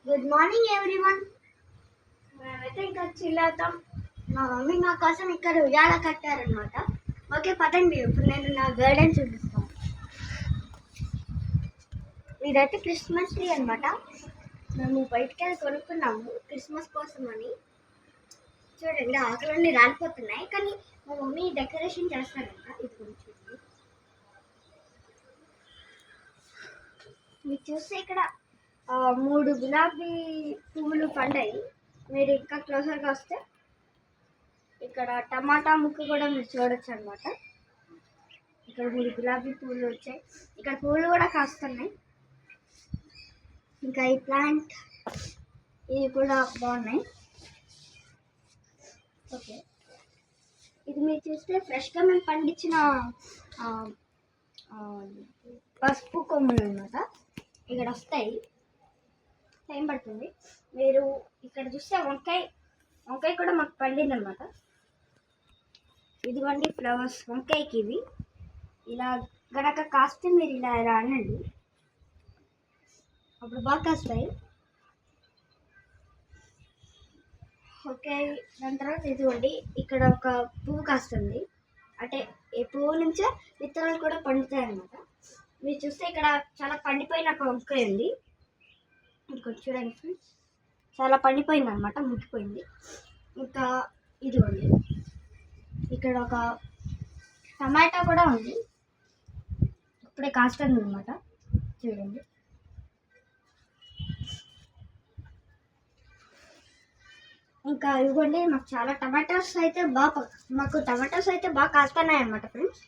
Good morning everyone. మేమైతే ఇంకా చిల్లాతాం. మా మమ్మీ మా కోసం ఇక్కడ ఉయ్యాల కట్టారనమాట. ఓకే పదండి, ఇప్పుడు నేను నా గార్డెన్ చూపిస్తాను. ఇదైతే క్రిస్మస్ ట్రీ అనమాట. మేము బయటికి వెళ్ళి కొనుక్కున్నాము క్రిస్మస్ కోసం అని. చూడండి ఆకులన్నీ రాలిపోతున్నాయి, కానీ మా మమ్మీ డెకరేషన్ చేస్తారంట. ఇది కొంచెం మీరు చూస్తే ఇక్కడ 3 గులాబీ పువ్వులు పండాయి. మీరు ఇంకా క్లోజర్గా వస్తే ఇక్కడ టమాటా ముక్క కూడా మీరు చూడొచ్చు అనమాట. ఇక్కడ 3 గులాబీ పువ్వులు వచ్చాయి. ఇక్కడ పువ్వులు కూడా కాస్తున్నాయి. ఇంకా ఈ ప్లాంట్ ఇవి కూడా బాగున్నాయి. ఓకే, ఇది మీరు చూస్తే ఫ్రెష్గా మేము పండించిన పసుపు కొమ్ములు అనమాట. ఇక్కడ వస్తాయి, టైం పడుతుంది. మీరు ఇక్కడ చూస్తే వంకాయ కూడా మాకు పండింది అనమాట. ఇదిగోండి ఫ్లవర్స్ వంకాయకి. ఇవి ఇలా గనక కాస్తే మీరు ఇలా అనండి, అప్పుడు బాగా కాస్తాయి. ఓకే, దాని తర్వాత ఇదిగోండి ఇక్కడ ఒక పువ్వు కాస్తుంది. అంటే ఈ పువ్వు నుంచే విత్తనాలు కూడా పండుతాయి అన్నమాట. మీరు చూస్తే ఇక్కడ చాలా పండిపోయిన ఒక వంకాయ ఉంది. ఇక్కడ చూడండి ఫ్రెండ్స్, చాలా పండిపోయింది అనమాట, ముట్టిపోయింది. ఇంకా ఇదిగోండి ఇక్కడ ఒక టమాటా కూడా ఉంది, ఇప్పుడే కాస్తుంది అనమాట. చూడండి ఇంకా ఇదిగోండి మాకు చాలా టమాటాస్ అయితే బాగా కాస్తున్నాయి అనమాట ఫ్రెండ్స్.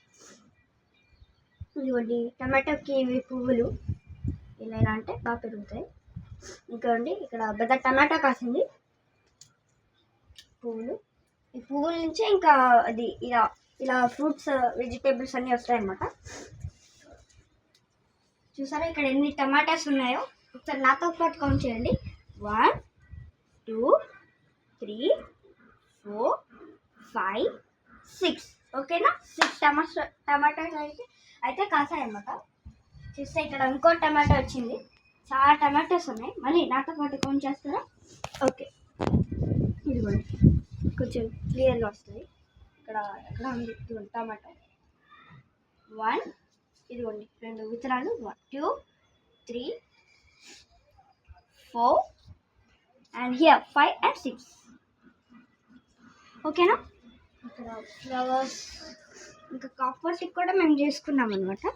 ఇదిగోండి టమాటోకి ఇవి పువ్వులు ఇలా అంటే బాగా పెరుగుతాయి. ఇంకా అండి ఇక్కడ పెద్ద టమాటా కాసింది పువ్వులు. ఈ పువ్వుల నుంచే ఇంకా అది ఇలా ఫ్రూట్స్ వెజిటేబుల్స్ అన్నీ వస్తాయన్నమాట. చూసారా ఇక్కడ ఎన్ని టమాటాస్ ఉన్నాయో? ఒకసారి నాతో పాటు కౌంట్ చేయండి. 1 2 3 4 5 6. ఓకేనా? 6 టమాటాస్ అయితే కాసాయన్నమాట. చూస్తే ఇక్కడ ఇంకో టమాటా వచ్చింది. చాలా టమాటోస్ ఉన్నాయి. మళ్ళీ నాతో పాటు కౌంట్ చేస్తారా? ఓకే, ఇదిగోండి కొంచెం క్లియర్గా వస్తుంది. ఇక్కడ ఎక్కడ ఉంది టమాటో. 1 ఇదిగోండి 2 విత్తనాలు. 1 2 3 4 అండ్ హియర్ 5 and 6. ఓకేనా? ఇక్కడ ఫ్లవర్స్ ఇంకా కాపర్స్కి కూడా మేము చేసుకున్నాం అనమాట.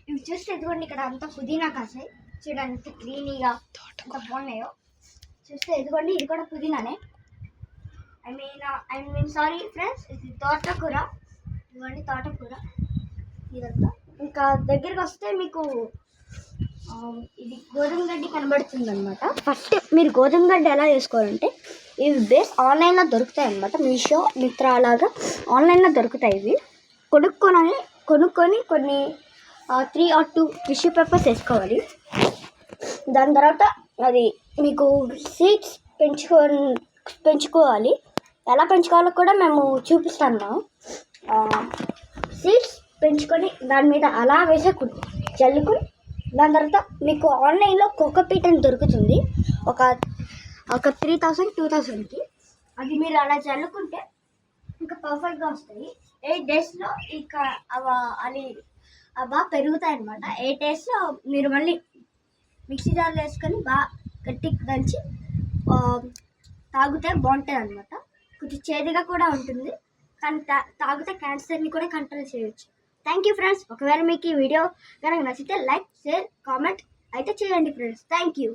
ఇవి చూస్తే ఎదుగుండి ఇక్కడ అంతా పుదీనా కాసాయి. చూడండి ఎంత గ్రీనీగా ఎంత బాగున్నాయో. చూస్తే ఎదుగుండి ఇది కూడా పుదీనానే. ఐ మీన్ సారీ ఫ్రెండ్స్, ఇది తోటకూర. ఇదిగోండి తోటకూర ఇదంతా. ఇంకా దగ్గరికి వస్తే మీకు ఇది గోధుమ గడ్డి కనబడుతుంది అనమాట. ఫస్ట్ మీరు గోధుమ గడ్డి ఎలా చేసుకోవాలంటే, ఇవి బేస్ ఆన్లైన్లో దొరుకుతాయి అనమాట. మీషో, మిత్రా అలాగా ఆన్లైన్లో దొరుకుతాయి. ఇవి కొనుక్కొని కొన్ని 3 or 2 టిష్యూ పేపర్స్ వేసుకోవాలి. దాని తర్వాత అది మీకు సీడ్స్ పెంచుకోవాలి. ఎలా పెంచుకోవాలో కూడా మేము చూపిస్తాము. సీడ్స్ పెంచుకొని దాని మీద అలా చల్లుకొని దాని తర్వాత మీకు ఆన్లైన్లో కోకోపీట్ అని దొరుకుతుంది ఒక 3000 2000కి. అది మీరు అలా చల్లుకుంటే ఇంకా పర్ఫెక్ట్గా వస్తాయి. 8 daysలో ఇంకా అది బాగా పెరుగుతాయి అన్నమాట. 8 daysలో మీరు మళ్ళీ మిక్సీ జార్లో వేసుకొని బాగా గట్టిగా దంచి తాగితే బాగుంటుంది అనమాట. కొంచెం చేదుగా కూడా ఉంటుంది, కానీ తాగితే క్యాన్సర్ని కూడా కంట్రోల్ చేయొచ్చు. Thank you friends. ఒకవేళ మీకు ఈ వీడియో కనుక నచ్చితే లైక్, షేర్, కామెంట్ అయితే చేయండి ఫ్రెండ్స్. Thank you.